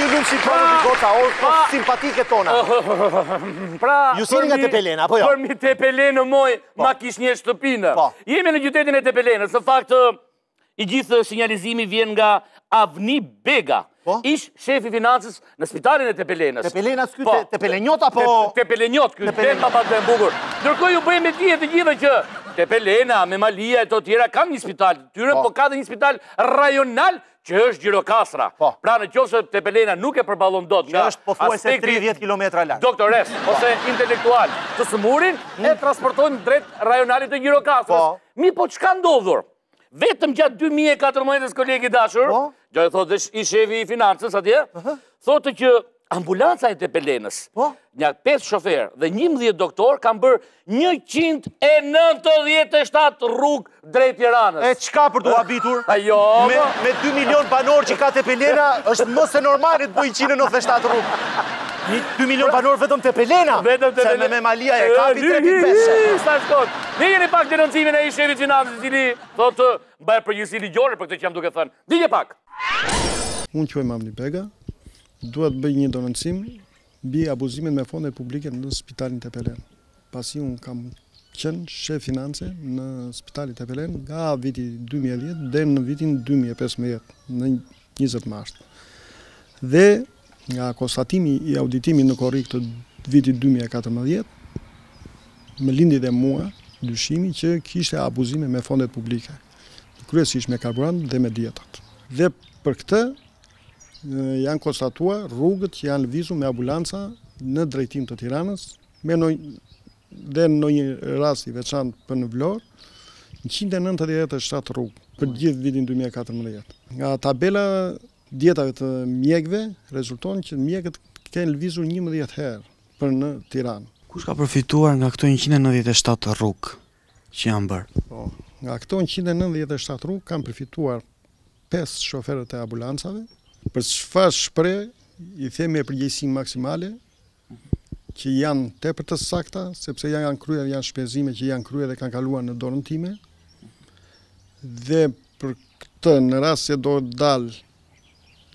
ju lumë shqiptarë të goca, o simpatike tona. Ju sini nga Tepelena, apo jo? Për mi Tepelenë, moj, ma kish një shtëpinë. Jemi në qytetin e Tepelenës, në fakt, i gjithë sinjalizimi vjen nga Avni Bega, ish shefi financës në spitalin e Tepelenës. Tepelena s'ky Tepelenjot, apo? Tepelenjot, kjo den ma pak dhe mbukur. Ndërkohë ju bëjmë e të gjithë që Tepelena, me Malia e të tjera, kam një spital tyre, po ka dhe një spital rajonal që është Gjirokastra. Pra në qoftë se Tepelena nuk e përballon dot nga që është pothuajse 30 kilometra larg. Doktores ose intelektual të sëmurin e transportojnë drejt rajonalit të Gjirokastrës. Mi po çka ndodhur? Vetëm gjatë 2014 kolegi dashur, do të thotë i shefi i financës atje, thotë që ambulanca e Tepelenës, nga 5 shofer dhe 11 doktor, kam bërë 197 rrugë drejt Tiranës. E qka për të habitur? Me 2 milion banor që ka Tepelena, është mos e normalit bëj 197 rrugë. 2 milion banor vetëm Tepelena? Se me Malia e kapi 3.5. Një jeni pak denoncimin e i shefit financës, i cili thotë bëjë përgjithësi ligjore për këtë që jam duke thënë. Dije pak. Unë quaj Avni Bega. Duhet bëj një denoncim mbi abuzimin me fondet publike në spitalin Tepelenë. Pasi unë kam qenë shef finance në spitalin Tepelenë nga viti 2010 dhe në vitin 2015, në 20 mars. Dhe nga konstatimi i auditimi në korrik të vitit 2014, më lindi dhe mua dyshimi që kishte abuzime me fondet publike, kryesisht me karburant dhe me dietat. Dhe për këtë janë konstatuar rrugët që janë lëvizur me ambulanca në drejtim të Tiranës, dhe në një rast i veçantë për në Vlorë, 197 rrugë për gjithë vitin 2014. Nga tabela dietave të mjekëve rezulton që mjekët kanë lëvizur 11 herë për në Tiranë. Kush ka përfituar nga këto 197 rrugë që janë bërë? Nga këto 197 rrugë kanë përfituar 5 shoferët e ambulancave. Për çfarë shpreh i themi e përgjegjësi maksimale që janë tepër të sakta, sepse janë shpenzime që janë kryer dhe kanë kaluar në dorën time. Dhe për këtë, në rast se do të dalë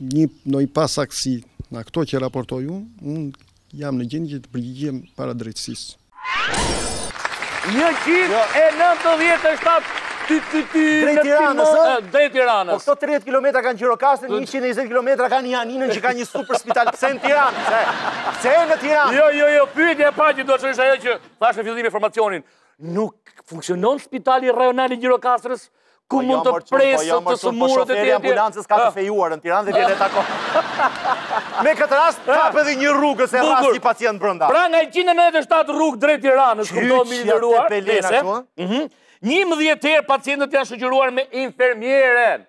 një pasaktësi nga këto që raportoj unë jam në gjendje që të përgjigjem para drejtësisë. 197 drejt Tiranës. Drejt Tiranës. Po këto 30 km kanë Gjirokastrën, 120 km kanë Janinën që ka një super spital. Pse në Tiranë? Pse në Tiranë? Jo, pyetja e parë që do të është ajo që thash në fillim informacionin. Nuk funksionon spitali rajonal i Gjirokastrës? Ku mund të presë të sëmurët e shoferi ambulancës ka të fejuar në Tiranë dhe vjen e takon. Me këtë rast, kap edhe një rrugë se rast një pacient brenda. Pra nga 197 rrugë drejt Tiranës, kuptohet mi nderuar, 11 herë pacientët janë shoqëruar me infermieren,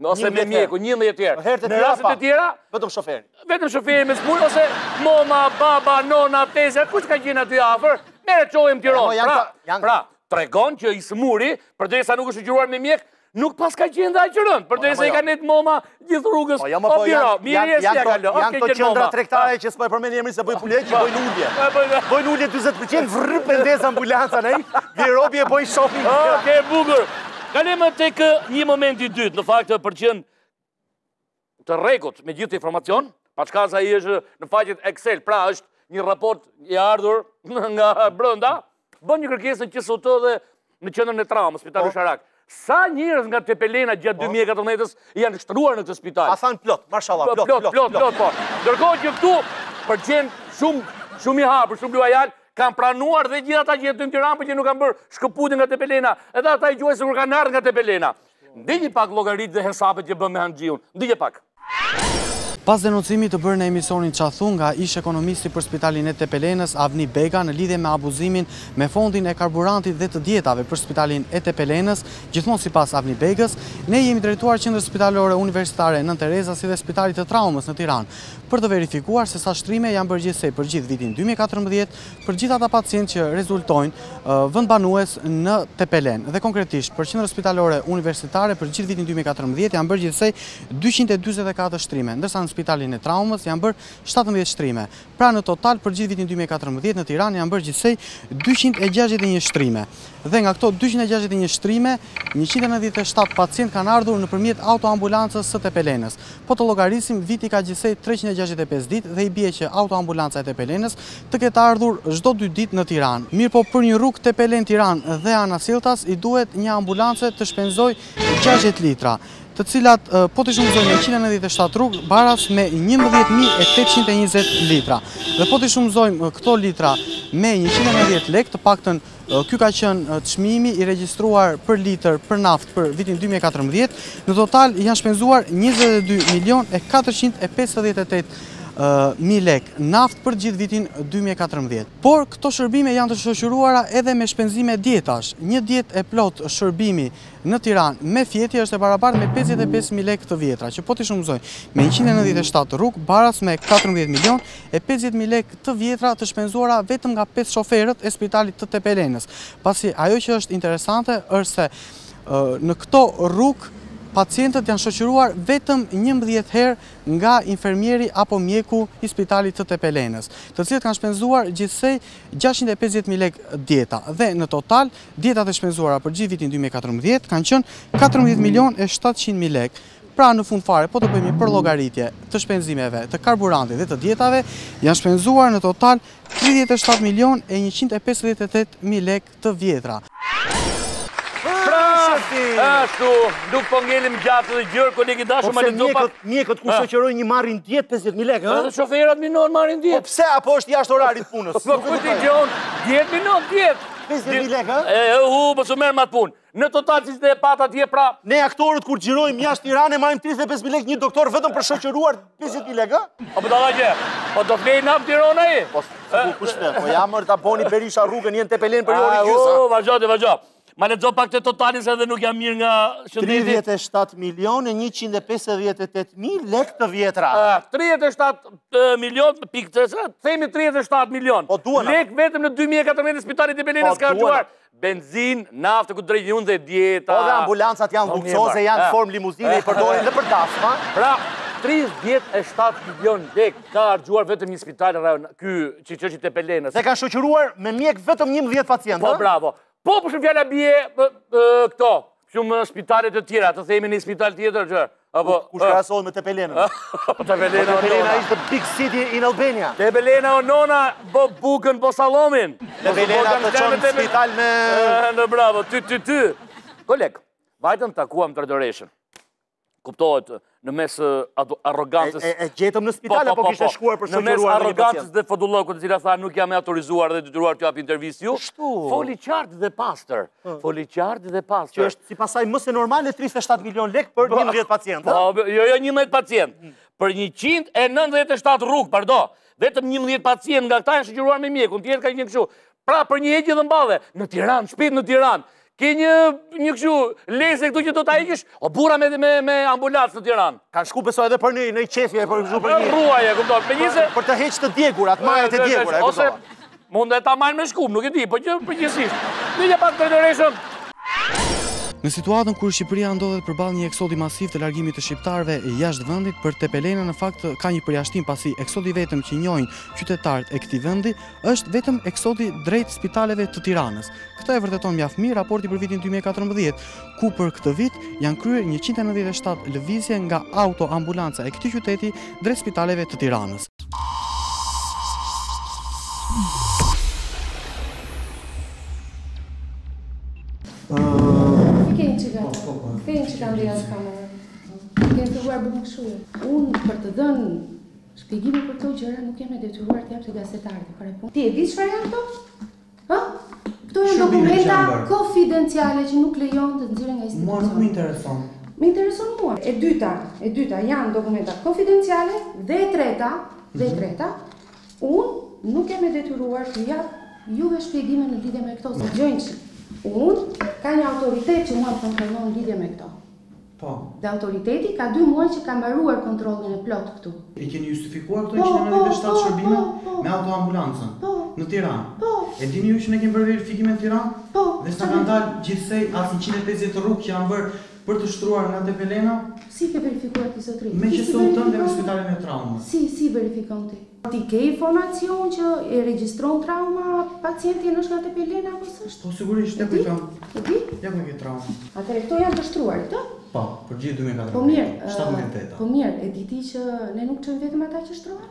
ose me mjeku, 11 herë. Në rastet e tjera, vetëm shoferi. Vetëm shoferi me smur, ose mama, baba, nona, tezja, kush ka qenë aty afër, merre çojmë Tiranë. Pra, tregon që i smuri, përderisa nuk është shoqëruar me mjek, nuk pas ka qenë dhe aqërën, përderisa i ka net moma gjithë rrugës. Janë të qendra tregtare që s'po e përmend emrin se bëj pulet që bëjnë ullje. Bëjnë ullje 40%, vrrë pendes ambulanca në ai, Virobi e bëj shopping. Okej, bukur. Kalojmë tek një moment i dytë, në fakt për qenë të rrekut me gjithë informacion, paçka ai është në faqet Excel, pra është një raport i ardhur nga brenda, bën një kërkesë në QSOT dhe në qendrën e traumës, Spitali Sharak. Sa njerëz nga Tepelena gjatë 2014-s janë shtruar në këtë spital? A thanë plot, mashallah, plot, po. Ndërkohë që këtu përgjigjen shumë i hapur, shumë lojal, kanë pranuar dhe gjithë ata që jetojnë në Tiranë, por që nuk kanë bërë shkëputje nga Tepelena, edhe ata i quajnë sikur kanë ardhur nga Tepelena. Ndiqni pak llogaritë dhe hesapet që bën me Hanxhiun. Ndiqni pak. Pas denoncimit të bërë në emisionin Çathu nga ish ekonomisti për spitalin e Tepelenës, Avni Bega, në lidhje me abuzimin me fondin e karburantit dhe të dietave për spitalin e Tepelenës, gjithmonë sipas Avni Begës, ne jemi drejtuar qendrës spitalore universitare Nën Tereza si dhe spitalit të traumës në Tiranë, për të verifikuar se sa shtrime janë bërë gjithsej për gjithë vitin 2014 për gjithë ata pacientë që rezultojnë vendbanues në Tepelenë. Dhe konkretisht për qendrën spitalore universitare për gjithë vitin 2014 janë bërë gjithsej 244 shtrime, ndërsa në spitalin e traumës janë bërë 17 shtrime. Pra në total për gjithë vitin 2014 në Tiranë janë bërë gjithsej 261 shtrime. Dhe nga këto 261 shtrime, 197 pacient kanë ardhur nëpërmjet autoambulancës së Tepelenës. Po të llogarisim, viti ka gjithsej 365 ditë dhe i bie që autoambulanca e Tepelenës të ketë ardhur çdo 2 ditë në Tiranë. Mirë po për një rrugë Tepelen-Tiranë dhe Anasilltas i duhet një ambulancë të shpenzoj 60 litra, të cilat po të shumëzojnë 197 rrugë baras me 11.820 litra. Dhe po të shumëzojmë këto litra me 190 lek, të paktën ky ka qenë çmimi i regjistruar për litër për naftë për vitin 2014, në total janë shpenzuar 22.458.000 lek naftë për gjithë vitin 2014. Por këto shërbime janë të shoqëruara edhe me shpenzime djetash. Një dietë e plot shërbimi në Tiranë me fjetje është e barabartë me 55.000 lek të vjetra, që po të shumëzojnë me 197 rrugë baras me 14.050.000 lek të vjetra të shpenzuara vetëm nga 5 shoferët e spitalit të Tepelenës. Pasi ajo që është interesante është se në këto rrugë pacientët janë shoqëruar vetëm 11 herë nga infermieri apo mjeku i spitalit të Tepelenës, të cilët kanë shpenzuar gjithsej 650.000 lek dieta. Dhe në total, dietat e shpenzuara për gjithë vitin 2014 kanë qenë 14.700.000 lek. Pra në fund fare, po të bëjmë një përllogaritje të shpenzimeve, të karburantit dhe të dietave, janë shpenzuar në total 37.158.000 lek të vjetra. Ashtu, nuk po ngelim gjatë dhe gjërë, kolegi dashur, ma në topat... Mjekët ku shoqërojnë një marrin 50.000 lekë, ha? Edhe shoferat minon marrin 10. Po pse, apo është jashtë orarit punës? Po kujti gjon, 10 minon, 10. 50.000 lekë, ha? Po su merë matë punë. Në total që të e pata tje pra... Ne aktorët kur gjirojmë jashtë Tirane, marim 35.000 lekë një doktor vetëm për shoqëruar 50.000 lekë, ha? Po da që, po do flej naftë Tirana i? Po jamër ta boni Berisha rrugën jenë Tepelen për jori gjysa. Vazhjo. Ma lezo pak të totalin se edhe nuk jam mirë nga shëndeti. 37.158.000 lek të vjetra. 37 milion, themi 37 milion. Lek vetëm në 2014 spitalit e Belenës ka arquar. Benzin, naftë, ku drejtë unë dhe dieta. Po dhe ambulancat janë luksoze, janë formë limuzine, i përdorin dhe për dasma. Pra, 37 milion lek ka argjuar vetëm një spital ky që Tepelenës. Dhe ka shoqëruar me mjek vetëm 11 pacientë. Po, bravo. Po, për shumë fjalla bje këto, shumë spitalet të tjera, të themi një spital tjetër që... Kush krahasohet me Tepelenën? Tepelena is the big city in Albania. Tepelena o nona, bo bukën, bo salomin. Tepelena të qonë spital me... Në bravo, ty. Koleg, vajtëm takuam të Rëdoreshën. Kuptohet, në mes arrogancës... E gjetëm në spital, apo kishte shkuar për shoqëruar në mes arrogancës dhe fodullokut, cila tha nuk jam e autorizuar dhe detyruar t'ju jap intervistë ju. Foli qartë dhe pastër. Që është si pasaj mëse normale 37 milion lek për 11 pacientë. Jo, 11 pacientë. Për 197 rrugë, vetëm 11 pacientë nga këta janë shoqëruar me mjekun, tjetër ka një kështu. Pra për një heqje dhe mbadhe, në Tiranë, shtëpi në Tiranë. Ke një kështu lese këtu që do t'a ikish, o bura me ambulancë në Tiranë. Kanë shku beso edhe për një qefje, për një... Ruaje, këmëton, për të heqë të djegurat, majet e djegurat. Ose mund e ta majnë me shkum, nuk e di, po që përgjësisht. Një pak të Rëdoreshën. Në situatën kur Shqipëria ndodhet përballë një eksodi masiv të largimit të shqiptarëve jashtë vendit, për Tepelenën në fakt ka një përjashtim, pasi eksodi vetëm që njohin qytetarët e këtij vendi është vetëm eksodi drejt spitaleve të Tiranës. Këtë e vërteton mjaft mirë raporti për vitin 2014, ku për këtë vit janë kryer 197 lëvizje nga autoambulanca e këtij qyteti drejt spitaleve të Tiranës. Kthejnë që kanë dhja s'kamerë. Kemë filluar bëmë këshullë. Unë për të dhënë shpjegime për këto gjëra nuk jam e detyruar t'jap të gazetarët para punë. Ti e di çfarë janë këto? Ha? Këto janë dokumenta konfidenciale që nuk lejon të nxirren nga institucioni. Mua nuk më intereson. Më intereson mua. E dyta janë dokumenta konfidenciale dhe e treta, unë nuk jam e detyruar të jap juve shpjegime në lidhje me këto se gjojnë. Unë ka një autoritet që mua më kontrollon lidhje me këto. Po. Dhe autoriteti ka 2 muaj që ka mbaruar kontrollin e plot këtu. E keni justifikuar këto 197 shërbime me autoambulancën në Tiranë? E dini ju që ne kemi bërë verifikime në Tiranë? Dhe s'na kanë dalë gjithsej as 150 rrugë që janë bërë për të shtruar nga Tepelena? Si ke verifikuar ti zotri? Me që sot tënde me spitalin e trauma. Si verifikon ti? Ti ke informacion që e regjistron trauma pacienti është nga Tepelena apo s'është? Po sigurisht, ja ku i kam. E di? Ja ku i ke trauma. Atëherë këto janë të shtruarit, ë? Po, për gjithë 2014. Po mirë, 17 po mirë, e di ti që ne nuk çojmë vetëm ata që shtrohen?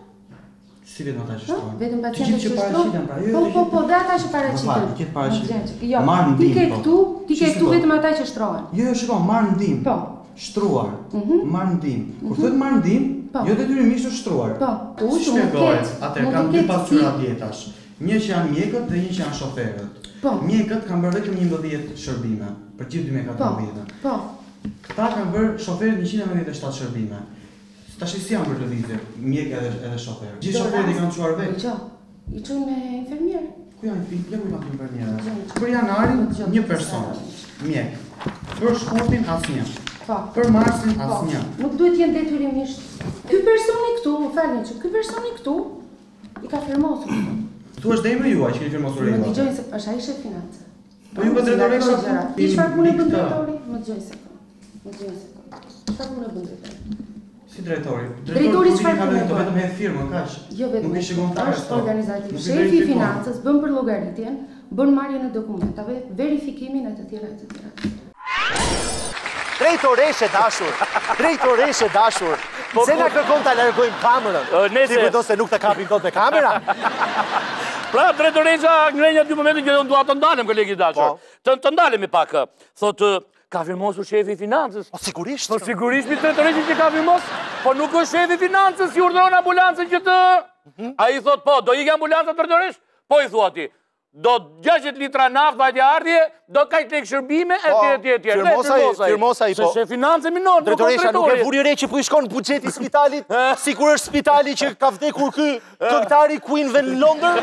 Si vetëm ata që shtrohen? Vetëm pacientët që paraqiten pra, jo. Po, dhe ata që paraqiten. Ti ke paraqiten. Jo, ti ke këtu vetëm ata që shtrohen. Jo, shikoj, marr ndihmë. Po. Shtruar. Marr ndihmë. Kur thotë marr ndihmë, jo detyrimisht është shtruar. Po, shpjegohet. Atë kanë dy pasqyra djetash. Një që janë mjekët dhe një që janë shoferët. Mjekët kanë bërë vetëm 11 shërbime për gjithë 2014. Po. Këta kanë bërë shoferët 197 shërbime. Tash si janë për lëvizje, mjekë edhe shoferë. Gjithë shoferët i kanë çuar vetë. I çojnë me infermier. Ku janë infermierë? Për janarin një person, mjek. Për shkurtin asnjë. Për marsin asnjë. Nuk duhet jenë detyrimisht. Ky personi këtu, më falni që ky personi këtu i ka firmosur. Tu është emri juaj që keni firmosur ai. Më dëgjoj se është ai shef finance. Po ju po drejtoresha. Ti çfarë punë bën drejtori? Më dëgjoj se. Çfarë punë bën drejtori? Si drejtori? Drejtori çfarë punë bën? Vetëm hedh firmën, kaq. Jo vetëm. Nuk i shikon fare. Është organizativ. Shefi i financës bën për llogaritjen, bën marrjen e dokumentave, verifikimin e të tjera. Drejtoreshe dashur, se nga kërkon të largojmë kamerën? Si përdo se nuk të kapin kot me kamera? Pra, drejtoresha ngrenja 2 momente që do të ndalem, kolegi dashur. Të ndalem i pak. Thotë, ka firmosur shefi i financës. Po sigurisht. Po sigurisht mi drejtoreshin që ka firmos, po nuk është shefi i financës, si urdhëron ambulancën që të... A i thotë, po, do ikë ambulanca drejtoresh? Po i thua ti. Do 60 litra naftë vajtje ardhje, do kaq tek shërbime e tjerë. Firmosa i po. Se financë minon, nuk drejtoresha nuk e vuri re që po i shkon buxheti i spitalit, sikur është spitali që ka vdekur ky këngëtari Queen Van London.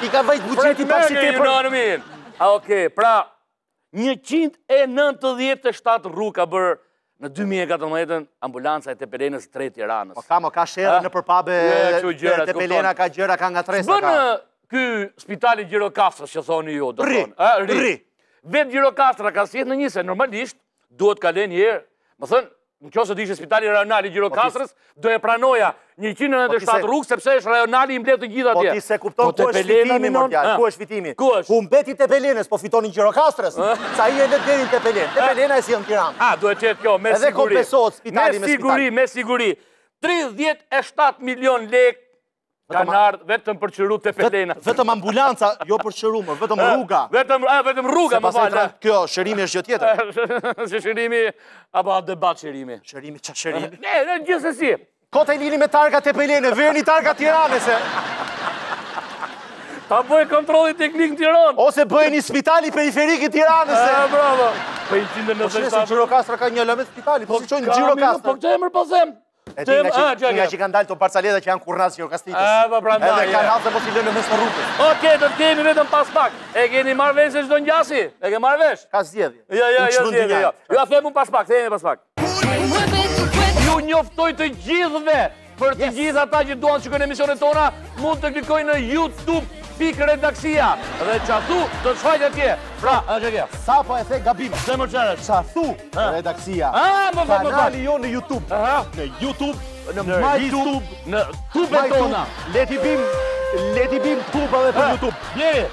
I ka vajt buxheti pak si tepër. Okej, pra 197 rrugë ka bërë në 2014 ambulanca e Tepelenës 3 Tiranës. Po ka sherrë në përpabe Tepelena, ka gjëra, ka nga tresa ka. Ky spitali Gjirokastrës që thoni ju, do thonë. Ri. Vetë Gjirokastra ka sjellë në një se normalisht duhet ka lënë një herë. Më thënë, nëse do ishte spitali rajonal i Gjirokastrës, do e pranoja 197 rrugë sepse është rajonali i mbledh të gjithë atje. Po ti se kupton ku është fitimi mondial, ku është fitimi? Ku mbeti Tepelenës, po fitonin Gjirokastrës. Sa i e lë deri në Tepelenë. Tepelena e sjell në Tiranë. Duhet të jetë kjo me siguri. Edhe kompensohet spitali me spitali. Me siguri. 37 milion lekë kanë ardhë vetëm për qëru Tepelena. Vetëm ambulanca, jo për qërumë, vetëm rruga. Vetëm rruga, më falë. Kjo, shërimi është gjë tjetër. Se shërimi, apo debat shërimi. Shërimi, qa shërimi? Ne, gjithsesi. Kota i lini me targa Tepelene, verni targa Tiranese. Ta bëjë kontroli teknik në Tiranë. Ose bëjë një spitali periferik i Tiranese. Bravo. Po shënë se Gjirokastra ka një lëmet spitali, po si qojnë Gjirokastra. Po këtë emër po them. E di nga që kanë dalë të parcaleta që janë kurnaz Gjirokastitës. Edhe kanë halë se po si lënë në mes në rrugës. Okej, do të kemi vetëm pas pak. E keni marrë vesh se çdo ngjasi? E ke marrë vesh? Ka zgjedhje. Jo. Ja themu pas pak, themi pas pak. Ju njoftoj të gjithëve, për të gjithë ata që duan të shikojnë emisionet tona, mund të klikojnë në YouTube.redaksia dhe çatu do të shfaqet atje. Pra, është kjo. Sa po e the gabim. Se më çfarë? Çatu redaksia. Kanali jo në YouTube. Në YouTube, në MyTube, në tubet tona. Le t'i bim tubave për YouTube. Bleri.